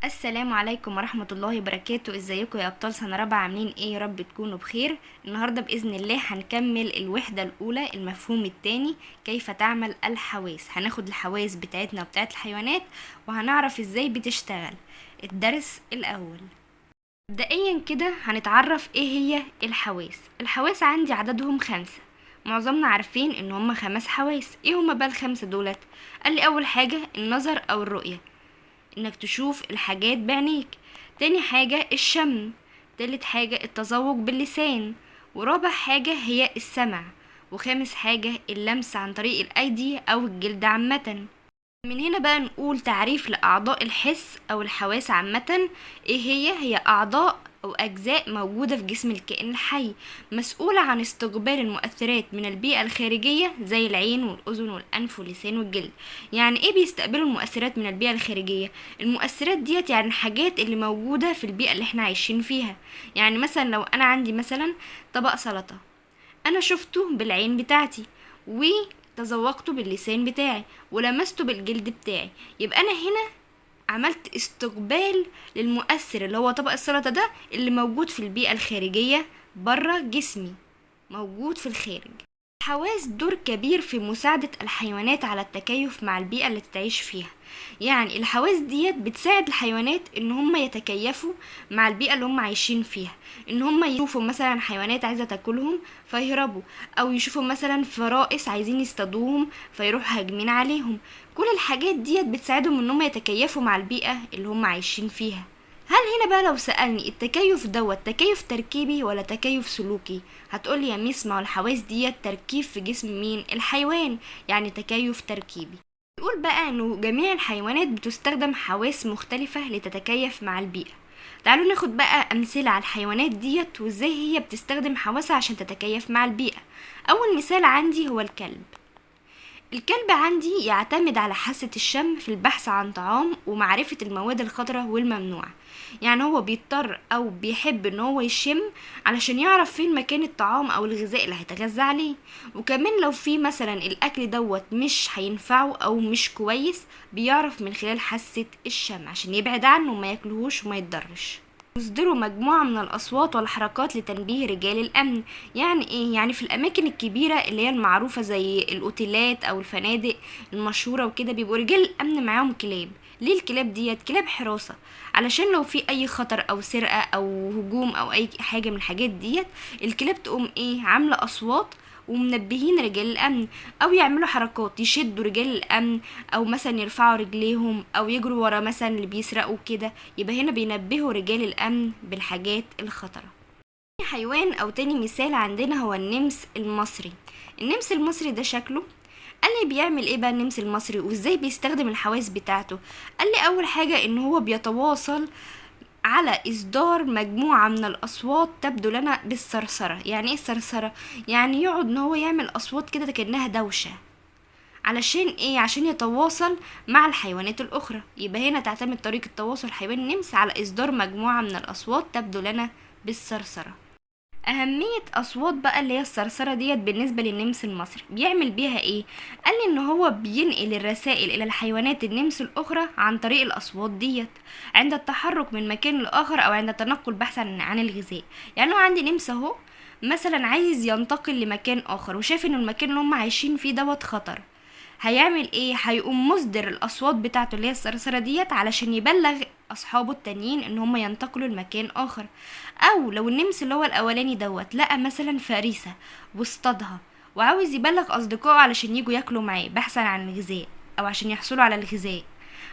السلام عليكم ورحمة الله وبركاته. ازيكم يا ابطال سنة رابعة؟ عاملين ايه؟ يا رب تكونوا بخير. النهاردة بإذن الله هنكمل الوحدة الأولى، المفهوم التاني، كيف تعمل الحواس. هناخد الحواس بتاعتنا وبتاعت الحيوانات وهنعرف ازاي بتشتغل. الدرس الأول مبدئيا كده هنتعرف ايه هي الحواس. الحواس عندي عددهم 5. معظمنا عارفين ان هما 5 حواس. ايه هما بقى ال5 دولت؟ قال لي اول حاجة النظر او الرؤية، انك تشوف الحاجات بعينيك. تاني حاجة الشم. تالت حاجة التذوق باللسان. ورابع حاجة هي السمع. وخامس حاجة اللمس عن طريق الايدي او الجلد عامة. من هنا بقى نقول تعريف لأعضاء الحس أو الحواس عامة. ايه هي أعضاء أو أجزاء موجودة في جسم الكائن الحي، مسؤولة عن استقبال المؤثرات من البيئة الخارجية زي العين والأذن والأنف واللسان والجلد. يعني ايه بيستقبلوا المؤثرات من البيئة الخارجية؟ المؤثرات ديت يعني الحاجات اللي موجودة في البيئة اللي احنا عايشين فيها. يعني مثلا لو أنا عندي مثلا طبق سلطة، انا شفته بالعين بتاعتي وتذوقته باللسان بتاعي ولمسته بالجلد بتاعي، يبقى انا هنا عملت استقبال للمؤثر اللي هو طبق السلطة ده اللي موجود في البيئة الخارجية برا جسمي، موجود في الخارج. الحواس دور كبير في مساعدة الحيوانات على التكيف مع البيئة اللي تعيش فيها. يعني الحواس ديت بتساعد الحيوانات ان هم يتكيفوا مع البيئة اللي هم عايشين فيها. ان هم يشوفوا مثلا حيوانات عايزة تاكلهم فيهربوا، او يشوفوا مثلا فرائس عايزين يصطادوهم فيروحوا هاجمين عليهم. كل الحاجات ديت بتساعدهم ان هم يتكيفوا مع البيئة اللي هم عايشين فيها. هل هنا بقى لو سألني التكيف دوت تكيف تركيبي ولا تكيف سلوكي، هتقولي يا ميس ما هو الحواس ديت تركيب في جسم مين؟ الحيوان، يعني تكيف تركيبي. بيقول بقى انه جميع الحيوانات بتستخدم حواس مختلفة لتتكيف مع البيئة. تعالوا ناخد بقى امثلة على الحيوانات ديت وازاي هي بتستخدم حواسها عشان تتكيف مع البيئة. اول مثال عندي هو الكلب. الكلب عندي يعتمد على حاسة الشم في البحث عن طعام ومعرفة المواد الخطرة والممنوعة. يعني هو بيضطر او بيحب ان هو يشم علشان يعرف فين مكان الطعام او الغذاء اللي هيتغذى عليه. وكمان لو في مثلا الاكل دوت مش هينفعه او مش كويس، بيعرف من خلال حاسة الشم عشان يبعد عنه وما ياكلهوش وما يتضرش. يصدروا مجموعة من الأصوات والحركات لتنبيه رجال الأمن. يعني إيه؟ يعني في الأماكن الكبيرة اللي هي المعروفة زي الأوتيلات أو الفنادق المشهورة وكده بيبقوا رجال الأمن معاهم كلاب. ليه الكلاب ديت؟ كلاب حراسة، علشان لو في أي خطر أو سرقة أو هجوم أو أي حاجة من الحاجات ديت، الكلاب تقوم إيه؟ عاملة أصوات ومنبهين رجال الأمن، أو يعملوا حركات يشدوا رجال الأمن، أو مثلا يرفعوا رجليهم أو يجروا ورا مثلا اللي بيسرقوا كده. يبقى هنا بينبهوا رجال الأمن بالحاجات الخطرة. تاني حيوان أو تاني مثال عندنا هو النمس المصري. النمس المصري ده شكله، قال لي بيعمل ايه بقى النمس المصري وازاي بيستخدم الحواس بتاعته. قال لي اول حاجة ان هو بيتواصل على إصدار مجموعة من الأصوات تبدو لنا بالثرثرة. يعني ايه الثرثرة؟ يعني يقعد ان هو يعمل أصوات كده كأنها دوشة. علشان ايه؟ عشان يتواصل مع الحيوانات الأخرى. يبقى هنا تعتمد طريقة تواصل حيوان النمس على إصدار مجموعة من الأصوات تبدو لنا بالثرثرة. أهمية أصوات بقى اللي هي الثرثرة ديت بالنسبة للنمس المصري، بيعمل بيها ايه؟ قال لي ان هو بينقل الرسائل الى الحيوانات النمس الاخرى عن طريق الاصوات ديت عند التحرك من مكان لاخر او عند التنقل بحثا عن الغذاء. يعني لو عندي نمس اهو مثلا عايز ينتقل لمكان اخر وشايف ان المكان اللي هم عايشين فيه دوت خطر، هيعمل ايه؟ هيقوم مصدر الاصوات بتاعته اللي هي الصرصرة ديت علشان يبلغ اصحابه التانيين ان هم ينتقلوا لمكان اخر. او لو النمس اللي هو الاولاني دوت لقى مثلا فريسة واصطادها وعاوز يبلغ اصدقائه علشان يجوا ياكلوا معاه بحثا عن الغذاء او عشان يحصلوا على الغذاء،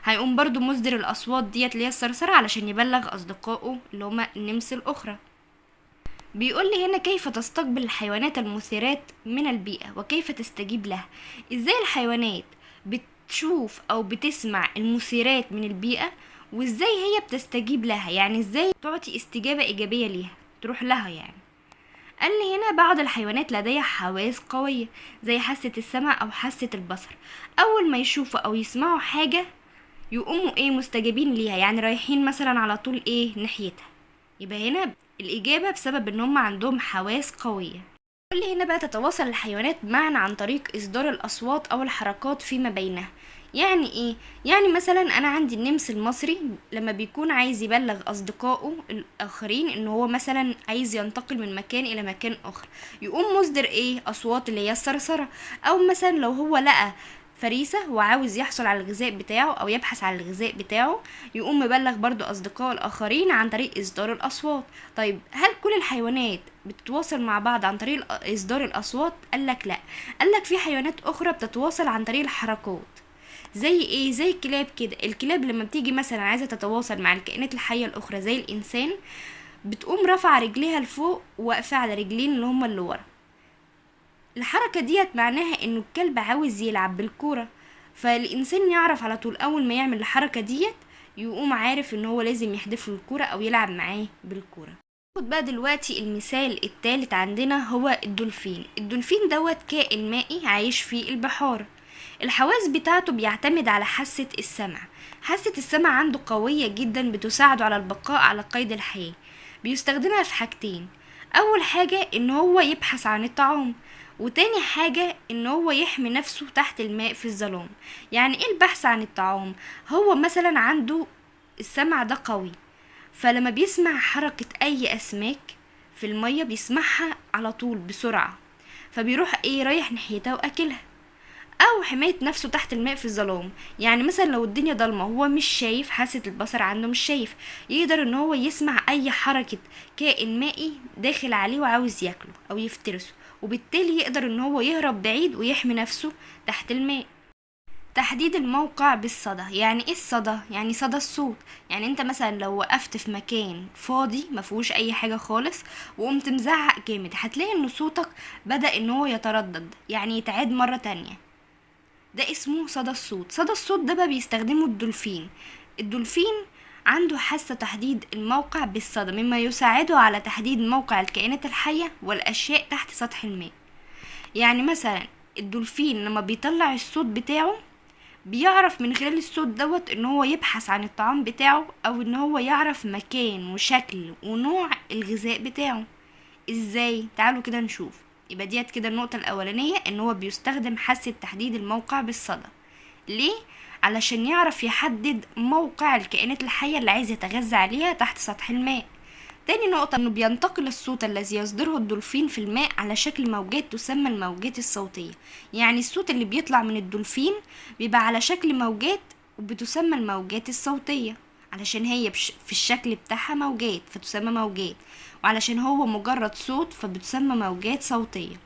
هيقوم برضو مصدر الاصوات ديت اللي هي الصرصرة علشان يبلغ اصدقائه اللي هما النمس الاخرى. بيقول لي هنا كيف تستقبل الحيوانات المثيرات من البيئة وكيف تستجيب لها. ازاي الحيوانات بتشوف او بتسمع المثيرات من البيئة وازاي هي بتستجيب لها، يعني ازاي تعطي استجابة ايجابية ليها تروح لها يعني. قال لي هنا بعض الحيوانات لديها حواس قوية زي حاسة السمع او حاسة البصر. اول ما يشوفوا او يسمعوا حاجة يقوموا ايه؟ مستجيبين ليها، يعني رايحين مثلا على طول ايه؟ ناحيتها. يبقى هنا الإجابة بسبب إن هم عندهم حواس قوية. كل هنا بقى تتواصل الحيوانات معا عن طريق إصدار الأصوات أو الحركات فيما بينها. يعني ايه؟ يعني مثلا انا عندي النمس المصري لما بيكون عايز يبلغ اصدقائه الاخرين ان هو مثلا عايز ينتقل من مكان الى مكان اخر، يقوم مصدر ايه؟ اصوات اللي هي الصرصرة. او مثلا لو هو لقى فريسة وعاوز يحصل على الغذاء بتاعه او يبحث عن الغذاء بتاعه، يقوم مبلغ برضو اصدقائه الاخرين عن طريق اصدار الاصوات. طيب هل كل الحيوانات بتتواصل مع بعض عن طريق اصدار الاصوات؟ قالك لا، قالك في حيوانات اخرى بتتواصل عن طريق الحركات. زي ايه؟ زي الكلاب كده. الكلاب لما بتيجي مثلا عايزه تتواصل مع الكائنات الحيه الاخرى زي الانسان، بتقوم رافعه رجليها لفوق واقفه على رجلين اللي هما اللي ورا. الحركه ديت معناها انه الكلب عاوز يلعب بالكوره، فالانسان يعرف على طول اول ما يعمل الحركه ديت، يقوم عارف ان هو لازم يحدف له الكوره او يلعب معاه بالكوره. خد بقى دلوقتي المثال التالت عندنا هو الدولفين. الدولفين دوت كائن مائي عايش في البحار. الحواس بتاعته بيعتمد على حاسة السمع. حاسة السمع عنده قوية جدا، بتساعده على البقاء على قيد الحياة. بيستخدمها في حاجتين: اول حاجة ان هو يبحث عن الطعام، وتاني حاجة ان هو يحمي نفسه تحت الماء في الظلام. يعني ايه البحث عن الطعام؟ هو مثلا عنده السمع ده قوي، فلما بيسمع حركة اي اسماك في المية بيسمعها على طول بسرعة، فبيروح ايه؟ رايح ناحيتها واكلها. او حماية نفسه تحت الماء في الظلام، يعني مثلا لو الدنيا ضلمة هو مش شايف، حاسة البصر عنده مش شايف، يقدر ان هو يسمع اي حركة كائن مائي داخل عليه وعاوز ياكله او يفترسه، وبالتالي يقدر ان هو يهرب بعيد ويحمي نفسه تحت الماء. تحديد الموقع بالصدى. يعني ايه الصدى؟ يعني صدى الصوت. يعني انت مثلا لو وقفت في مكان فاضي مفيهوش اي حاجة خالص وقمت مزعق جامد، هتلاقي ان صوتك بدأ ان هو يتردد، يعني يتعاد مرة تانية. ده اسمه صدى الصوت. صدى الصوت ده بقى بيستخدمه الدولفين. الدولفين عنده حاسة تحديد الموقع بالصدى، مما يساعده على تحديد موقع الكائنات الحية والأشياء تحت سطح الماء. يعني مثلا الدولفين لما بيطلع الصوت بتاعه، بيعرف من خلال الصوت دوت ان هو يبحث عن الطعام بتاعه، او ان هو يعرف مكان وشكل ونوع الغذاء بتاعه. ازاي؟ تعالوا كده نشوف. يبقى ديت كده النقطة الأولانية، ان هو بيستخدم حاسة تحديد الموقع بالصدى. ليه؟ علشان يعرف يحدد موقع الكائنات الحية اللي عايز يتغذى عليها تحت سطح الماء. تاني نقطة، انه بينتقل الصوت الذي يصدره الدولفين في الماء على شكل موجات تسمى الموجات الصوتية. يعني الصوت اللي بيطلع من الدولفين بيبقى على شكل موجات وبتسمى الموجات الصوتية، علشان هي في الشكل بتاعها موجات فتسمى موجات، وعلشان هو مجرد صوت فبتسمى موجات صوتية.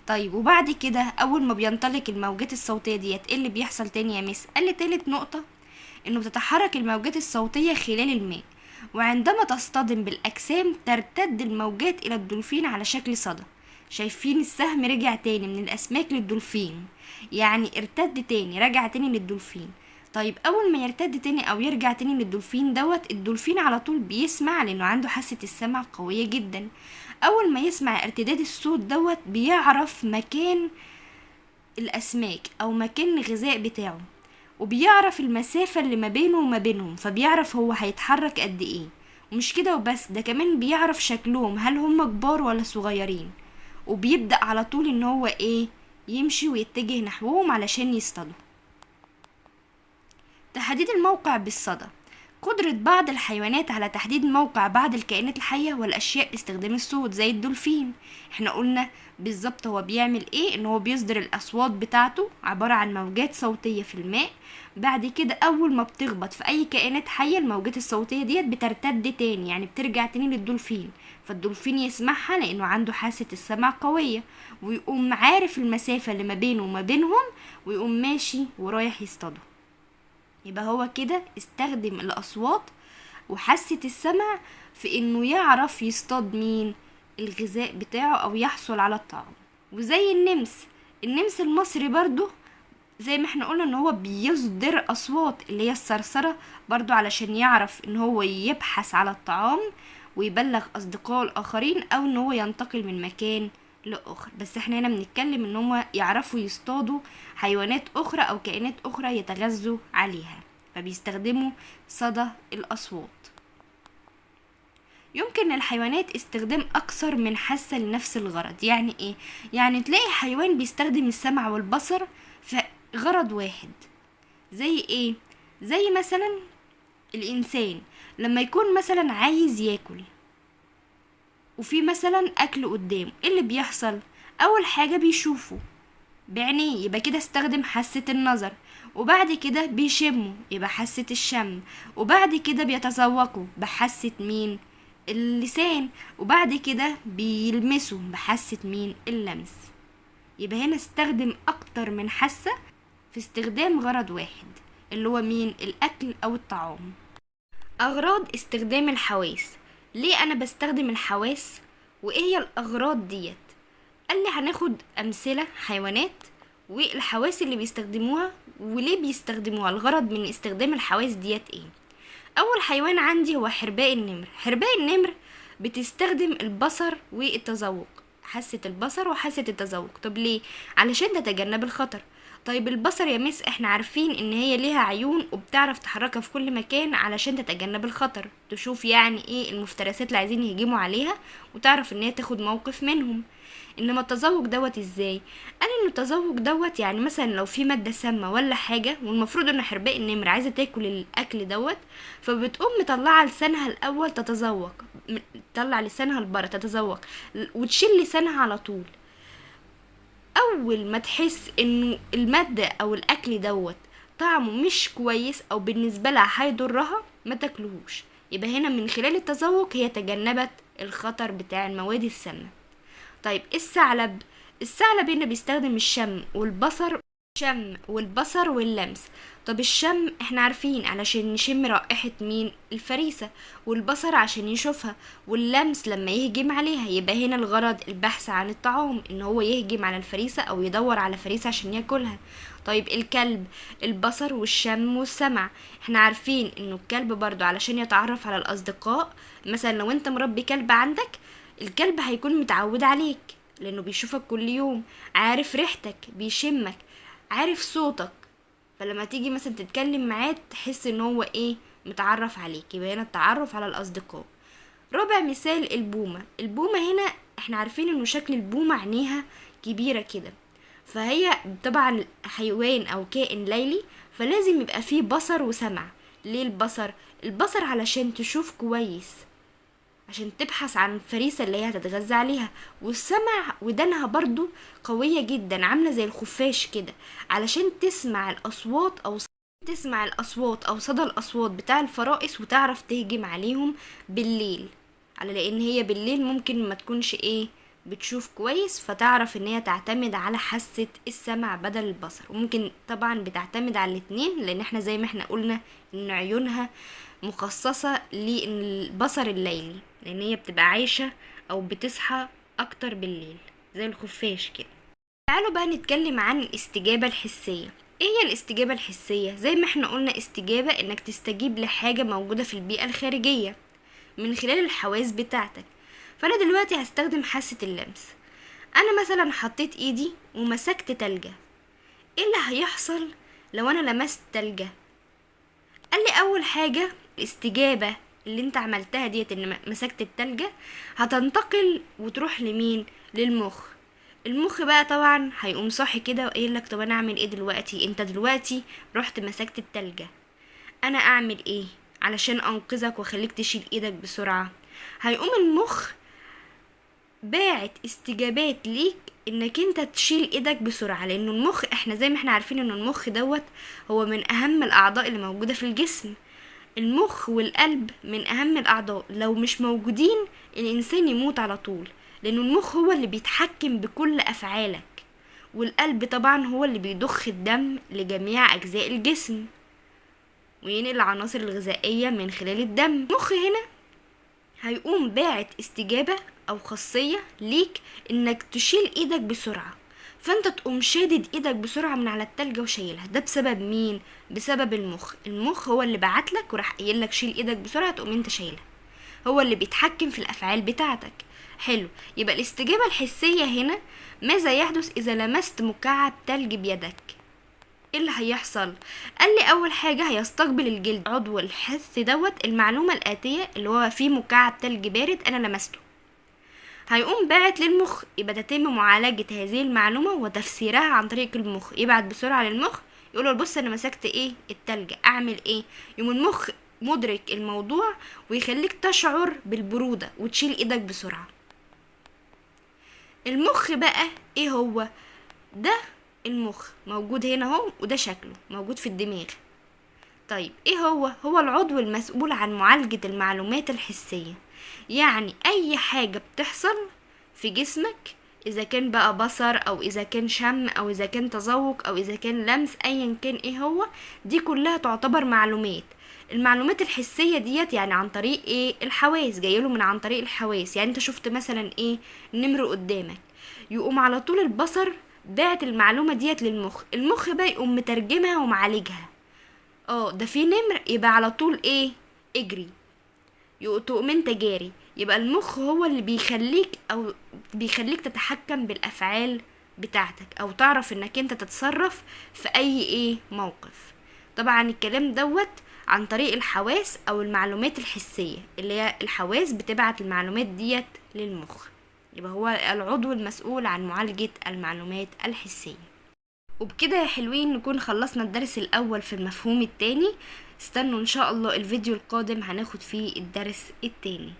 طيب وبعد كده اول ما بينطلق الموجات الصوتية ديت ايه اللي بيحصل تاني يا مس؟ قال لي تالت نقطة انه بتتحرك الموجات الصوتية خلال الماء، وعندما تصطدم بالاجسام ترتد الموجات الى الدولفين على شكل صدى. شايفين السهم رجع تاني من الاسماك للدولفين، يعني ارتد تاني، رجع تاني للدولفين. طيب اول ما يرتد تاني او يرجع تاني للدولفين دوت، الدولفين على طول بيسمع لانه عنده حاسة السمع قوية جدا. اول ما يسمع ارتداد الصوت دوت بيعرف مكان الاسماك او مكان الغذاء بتاعه، وبيعرف المسافة اللي ما بينه وما بينهم، فبيعرف هو هيتحرك قد ايه. ومش كده وبس، ده كمان بيعرف شكلهم، هل هم كبار ولا صغيرين، وبيبدأ على طول ان هو ايه؟ يمشي ويتجه نحوهم علشان يصطادوا. تحديد الموقع بالصدى. قدرة بعض الحيوانات على تحديد موقع بعض الكائنات الحية والأشياء باستخدام الصوت زي الدولفين. احنا قلنا بالظبط هو بيعمل ايه، ان هو بيصدر الأصوات بتاعته عبارة عن موجات صوتية في الماء. بعد كده أول ما بتخبط في أي كائنات حية الموجات الصوتية ديت بترتد تاني، يعني بترجع تاني للدولفين، فالدولفين يسمعها لأنه عنده حاسة السمع قوية، ويقوم عارف المسافة اللي ما بينه وما بينهم، ويقوم ماشي ورايح يصطاده. يبقى هو كده استخدم الأصوات وحاسة السمع في انه يعرف يصطاد مين؟ الغذاء بتاعه او يحصل على الطعام. وزي النمس المصري برضو زي ما احنا قلنا ان هو بيصدر اصوات اللي هي الصرصرة برضو علشان يعرف ان هو يبحث على الطعام ويبلغ اصدقائه الاخرين، او ان هو ينتقل من مكان لاخر. بس احنا هنا بنتكلم ان هم يعرفوا يصطادوا حيوانات اخرى او كائنات اخرى يتغذوا عليها، فبيستخدموا صدى الاصوات. يمكن للحيوانات استخدام اكثر من حاسة لنفس الغرض. يعني ايه؟ يعني تلاقي حيوان بيستخدم السمع والبصر في غرض واحد، زي ايه؟ زي مثلا الانسان لما يكون مثلا عايز ياكل وفي مثلا اكل قدامه، ايه اللي بيحصل؟ اول حاجة بيشوفه بعينيه، يبقى كده استخدم حاسة النظر، وبعد كده بيشمه يبقى حاسة الشم، وبعد كده بيتذوقه بحاسة مين؟ اللسان، وبعد كده بيلمسه بحاسة مين؟ اللمس. يبقى هنا استخدم اكتر من حاسة في استخدام غرض واحد، اللي هو مين؟ الاكل او الطعام. اغراض استخدام الحواس. ليه انا بستخدم الحواس وايه هي الاغراض ديت؟ قال لي هناخد امثله حيوانات والحواس اللي بيستخدموها وليه بيستخدموها، الغرض من استخدام الحواس ديت ايه. اول حيوان عندي هو حرباء النمر. حرباء النمر بتستخدم البصر والتذوق، حاسه البصر وحاسه التذوق. طب ليه؟ علشان تتجنب الخطر. طيب البصر يا مس احنا عارفين ان هي ليها عيون وبتعرف تحركها في كل مكان علشان تتجنب الخطر، تشوف يعني ايه المفترسات اللي عايزين يهجموا عليها وتعرف ان هي تاخد موقف منهم. انما التذوق دوت ازاي؟ قال ان التذوق دوت يعني مثلا لو في ماده سامه ولا حاجه، والمفروض ان حرباء النمر عايزه تاكل الاكل دوت، فبتقوم مطلعه لسانها الاول تتذوق، تطلع لسانها لبره تتذوق وتشيل لسانها على طول. اول ما تحس انه الماده او الاكل دوت طعمه مش كويس او بالنسبه لها هيضرها ما تاكلهوش. يبقى هنا من خلال التذوق هي تجنبت الخطر بتاع المواد السامه. طيب الثعلب. الثعلب هنا بيستخدم الشم والبصر واللمس. طب الشم احنا عارفين علشان نشم رائحة مين؟ الفريسة، والبصر عشان يشوفها، واللمس لما يهجم عليها. يبقى هنا الغرض البحث عن الطعام، ان هو يهجم على الفريسة او يدور على فريسة عشان ياكلها. طيب الكلب، البصر والشم والسمع. احنا عارفين انه الكلب برضو علشان يتعرف على الاصدقاء، مثلا لو انت مربي كلب عندك، الكلب هيكون متعود عليك لانه بيشوفك كل يوم، عارف ريحتك، بيشمك، عارف صوتك، فلما تيجي مثلا تتكلم معاه تحس ان هو ايه؟ متعرف عليك. يبقى هنا التعرف على الاصدقاء. رابع مثال البومة. البومة هنا احنا عارفين انه شكل البومة عينيها كبيرة كده، فهي طبعا حيوان او كائن ليلي، فلازم يبقى فيه بصر وسمع. ليه البصر؟ البصر علشان تشوف كويس، عشان تبحث عن الفريسة اللي هي هتتغذى عليها. والسمع ودانها برضو قوية جدا، عاملة زي الخفاش كده، علشان تسمع الأصوات أو صدى الأصوات بتاع الفرائس وتعرف تهجم عليهم بالليل، على لأن هي بالليل ممكن ما تكونش ايه؟ بتشوف كويس، فتعرف ان هي تعتمد على حاسة السمع بدل البصر. وممكن طبعا بتعتمد على الاتنين، لان احنا زي ما احنا قلنا ان عيونها مخصصة للبصر الليلي، لان هي بتبقى عايشة او بتصحى اكتر بالليل زي الخفاش كده. تعالوا بقى نتكلم عن الاستجابة الحسية. ايه هي الاستجابة الحسية؟ زي ما احنا قلنا استجابة انك تستجيب لحاجة موجودة في البيئة الخارجية من خلال الحواس بتاعتك. فانا دلوقتي هستخدم حاسة اللمس. انا مثلا حطيت ايدي ومسكت تلجة، ايه اللي هيحصل لو انا لمست تلجة؟ قال لي اول حاجة الاستجابة اللي انت عملتها ديت ان مسكت التلجة هتنتقل وتروح لمين؟ للمخ. المخ بقى طبعا هيقوم صاحي كده وقايل لك طب انا اعمل ايه دلوقتي؟ انت دلوقتي رحت مسكت التلجة، انا اعمل ايه علشان انقذك واخليك تشيل ايدك بسرعة؟ هيقوم المخ باعت استجابات ليك انك انت تشيل ايدك بسرعة، لانه المخ احنا زي ما احنا عارفين ان المخ دوت هو من اهم الاعضاء اللي موجودة في الجسم. المخ والقلب من اهم الاعضاء، لو مش موجودين الانسان يموت على طول، لانه المخ هو اللي بيتحكم بكل افعالك، والقلب طبعا هو اللي بيضخ الدم لجميع اجزاء الجسم وينقل العناصر الغذائية من خلال الدم. المخ هنا هيقوم باعت استجابة او خاصية ليك انك تشيل ايدك بسرعة، فانت تقوم شادد ايدك بسرعة من على التلجة وشايلها. ده بسبب مين؟ بسبب المخ. المخ هو اللي بعتلك وراح قايلك شيل ايدك بسرعة، تقوم انت شايلها، هو اللي بيتحكم في الافعال بتاعتك. حلو، يبقى الاستجابة الحسية هنا ماذا يحدث اذا لمست مكعب تلج بيدك؟ ايه اللي هيحصل؟ قال لي اول حاجة هيستقبل الجلد عضو الحس دوت المعلومة الاتية اللي هو فيه مكعب تلج بارد انا لمسته، هيقوم باعت للمخ، يبقى تتم معالجة هذه المعلومة وتفسيرها عن طريق المخ، يبعت بسرعة للمخ يقوله بص انا مسكت ايه التلج، اعمل ايه؟ يقوم المخ مدرك الموضوع ويخليك تشعر بالبرودة وتشيل ايدك بسرعة. المخ بقى ايه هو؟ ده المخ موجود هنا اهو، وده شكله موجود في الدماغ. طيب ايه هو العضو المسؤول عن معالجة المعلومات الحسية. يعني اي حاجة بتحصل في جسمك، اذا كان بقى بصر او اذا كان شم او اذا كان تذوق او اذا كان لمس، ايا كان ايه هو، دي كلها تعتبر معلومات. المعلومات الحسية ديت يعني عن طريق ايه؟ الحواس، جايله من عن طريق الحواس. يعني انت شفت مثلا ايه؟ نمر قدامك، يقوم على طول البصر بعت المعلومة ديت للمخ، المخ بقى يقوم مترجمها ومعالجها. ده في نمر، يبقى على طول ايه؟ اجري. تقوم انت جاري. يبقى المخ هو اللي بيخليك تتحكم بالافعال بتاعتك، او تعرف انك انت تتصرف في اي ايه موقف. طبعا الكلام دوت عن طريق الحواس او المعلومات الحسية، اللي هي الحواس بتبعت المعلومات ديت للمخ. يبقى هو العضو المسؤول عن معالجة المعلومات الحسية. وبكده يا حلوين نكون خلصنا الدرس الاول في المفهوم التاني. استنوا ان شاء الله الفيديو القادم هناخد فيه الدرس التاني.